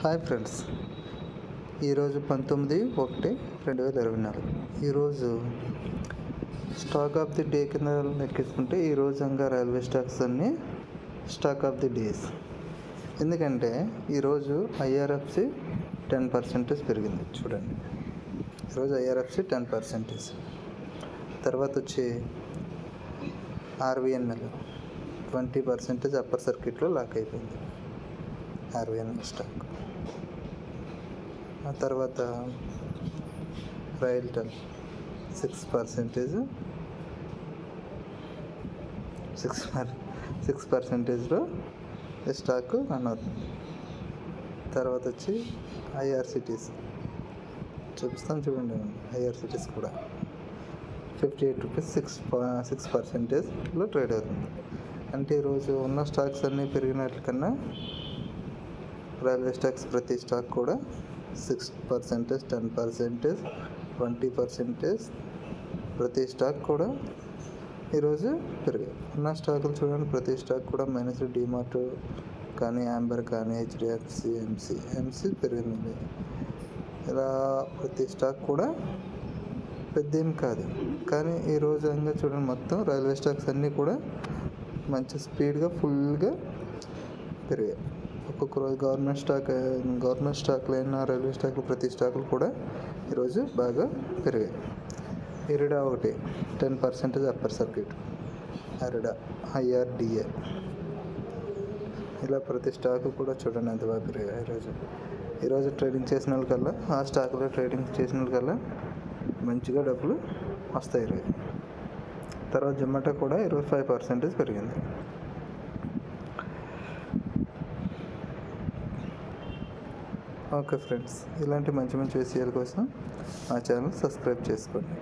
Hi friends, ఈరోజు 19/1/2024. ఈరోజు stock of the day కింద లెక్కించుకుంటే ఈరోజు ఇంకా రైల్వే స్టాక్స్ అన్నీ స్టాక్ ఆఫ్ ది డేస్. ఎందుకంటే ఈరోజు ఐఆర్ఎఫ్సి 10% పెరిగింది. చూడండి, ఈరోజు ఐఆర్ఎఫ్సి 10%. తర్వాత వచ్చి ఆర్వీఎన్ఎల్ 20% అప్పర్ సర్క్యూట్లో లాక్ అయిపోయింది. RVNL stock. ఆ తర్వాత రైల్టెల్ 6%, 6%లో స్టాక్ రన్ అవుతుంది. తర్వాత వచ్చి ఐఆర్సిటీస్ చూపిస్తాను చూడండి. ఐఆర్సిటీస్ కూడా 58 రూపీస్ 6%లో ట్రేడ్ అవుతుంది. అంటే ఈరోజు ఉన్న స్టాక్స్ అన్నీ పెరిగినట్ల కన్నా రైల్వే స్టాక్స్ ప్రతి స్టాక్ కూడా 6%, 10%, 20% ప్రతి స్టాక్ కూడా ఈరోజు పెరిగాయి. ఉన్న స్టాకులు చూడండి, ప్రతి స్టాక్ కూడా మైనస్. డిమార్ట్ కానీ, యాంబర్ కానీ, హెచ్డిఎఫ్సి, ఎంసీ పెరిగింది. ఇలా ప్రతి స్టాక్ కూడా పెద్ద ఏం కాదు, కానీ ఈరోజు ఇంకా చూడండి మొత్తం రైల్వే స్టాక్స్ అన్నీ కూడా మంచి స్పీడ్గా ఫుల్గా పెరిగాయి. ఒక్కొక్క రోజు గవర్నమెంట్ స్టాక్లు అయినా రైల్వే స్టాక్లు ప్రతి స్టాకులు కూడా ఈరోజు బాగా పెరిగాయి. ఇరిడా ఒకటి 10% అప్పర్ సర్క్యూట్, ఇరిడా, ఐఆర్డిఏ, ఇలా ప్రతి స్టాకు కూడా చూడండి ఎంత బాగా పెరిగాయి. ఈరోజు ట్రేడింగ్ చేసిన వాళ్ళకల్లా, ఆ స్టాకులో ట్రేడింగ్ చేసిన వాళ్ళకల్లా మంచిగా డబ్బులు వస్తాయి ఈరోజు. తర్వాత జొమాటో కూడా ఈరోజు 5% పెరిగింది. ఓకే ఫ్రెండ్స్, ఇలాంటి మంచి మంచి విషయాల కోసం మా ఛానల్ సబ్స్క్రైబ్ చేసుకోండి.